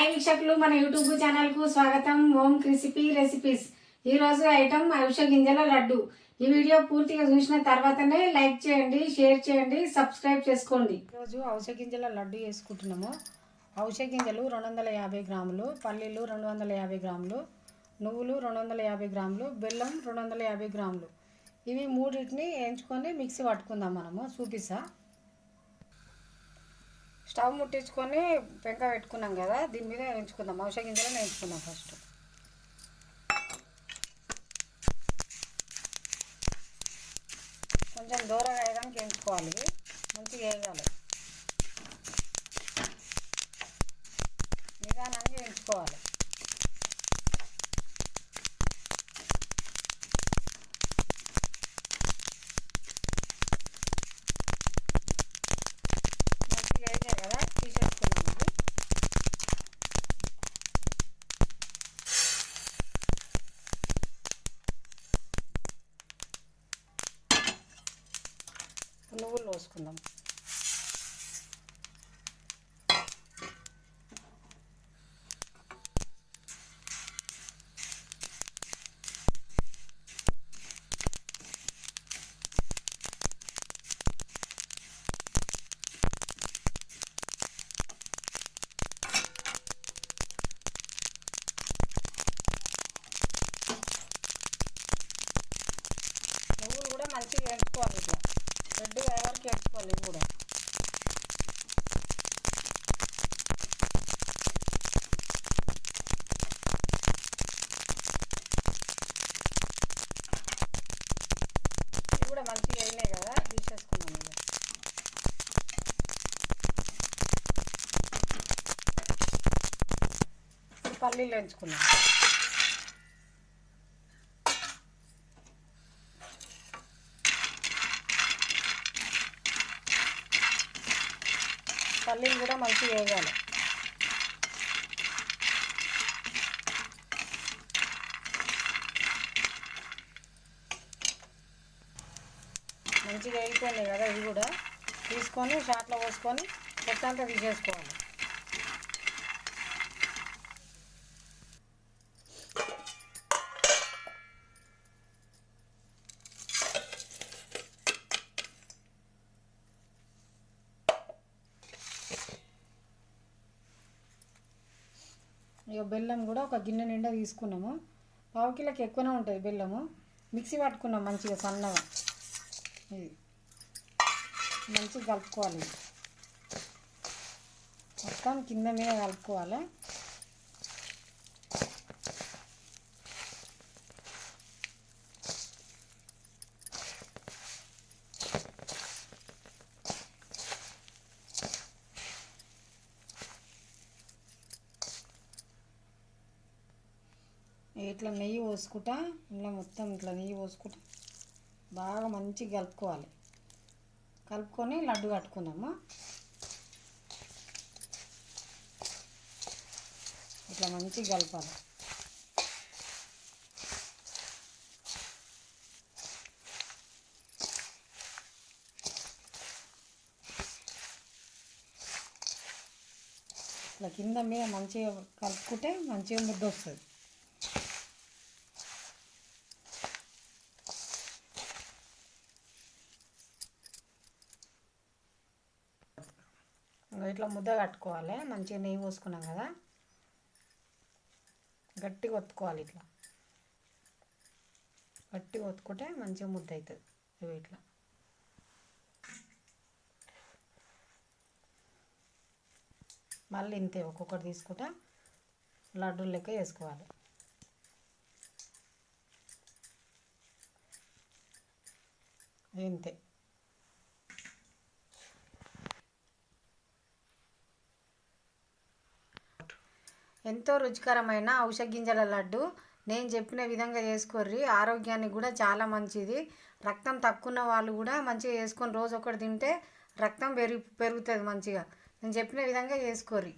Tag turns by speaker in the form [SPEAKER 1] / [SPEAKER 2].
[SPEAKER 1] Hi వీక్షకులు, మన YouTube ఛానల్కు స్వాగతం. ఓం క్రిసిపీ రెసిపీస్. ఈరోజు ఐటమ్ అవిసె గింజల లడ్డు. ఈ వీడియో పూర్తిగా చూసిన తర్వాతనే లైక్ చేయండి, షేర్ చేయండి, సబ్స్క్రైబ్ చేసుకోండి. ఈరోజు అవిసె గింజల లడ్డు వేసుకుంటున్నాము. అవిసె గింజలు 250 గ్రాములు, పల్లీలు 250 గ్రాములు, నువ్వులు 250 గ్రాములు, బెల్లం 250 గ్రాములు. ఇవి మూడింటిని వేయించుకొని మిక్సీ పట్టుకుందాం. మనము చూపిస్తా. స్టవ్ ముట్టించుకొని పెంక పెట్టుకున్నాం కదా, దీని మీద వేయించుకుందాం. అవిసె గింజలను వేయించుకుందాం. ఫస్ట్ కొంచెం దూరంగా వేయడానికి వేయించుకోవాలి, మంచిగా వేయాలి, నిదానంగా వేయించుకోవాలి. మంచిగా వేసాయి కదా, తీసేసుకున్నాం. నువ్వులు పోసుకుందాం. నువ్వులు కూడా మంచిగా వేసుకోవాలి, ఇట్లా రెడ్గా ఎవరికి వేసుకోవాలి. ఇవి కూడా మంచిగా అయినాయి కదా, తీసేసుకున్నాం. ఇప్పుడు పల్లీలు వేయించుకున్నాం. పల్లీలు కూడా మంచిగా వేయాలి. మంచిగా వేగిపోయినాయి కదా, ఇవి కూడా తీసుకొని షాట్లో పోసుకొని పొట్టంతా తీసేసుకోవాలి. ఇక బెల్లం కూడా ఒక గిన్నె నిండా తీసుకున్నాము. పావు కిలోకి ఎక్కువనే ఉంటుంది బెల్లము. మిక్సీ పట్టుకున్నాం మంచిగా సన్నగా. ఇది మంచిగా కలుపుకోవాలి, మొత్తం కింద మీద కలుపుకోవాలి. ఇట్లా నెయ్యి పోసుకుంటా, ఇలా మొత్తం ఇట్లా నెయ్యి పోసుకుంటా బాగా మంచిగా కలుపుకోవాలి. కలుపుకొని లడ్డు కట్టుకుందాము. ఇట్లా మంచిగా కలపాలి. ఇట్లా కింద మీద మంచిగా కలుపుకుంటే మంచిగా ముద్ద వస్తుంది. ఇట్లా ముద్ద కట్టుకోవాలి. మంచిగా నెయ్యి పోసుకున్నాం కదా, గట్టిగా ఒత్తుకోవాలి. ఇట్లా గట్టిగా ఒత్తుకుంటే మంచిగా ముద్ద అవుతుంది. ఇట్లా మళ్ళీ ఇంతే, ఒక్కొక్కటి తీసుకుంటా లడ్డూలు లెక్క వేసుకోవాలి. ఇంతే. ఎంతో రుచికరమైన అవిసె గింజల లడ్డు నేను చెప్పిన విధంగా చేసుకోర్రి. ఆరోగ్యానికి కూడా చాలా మంచిది. రక్తం తక్కువ ఉన్న వాళ్ళు కూడా మంచిగా చేసుకొని రోజు ఒకటి తింటే రక్తం పెరుగుతుంది మంచిగా. నేను చెప్పిన విధంగా చేసుకోర్రి.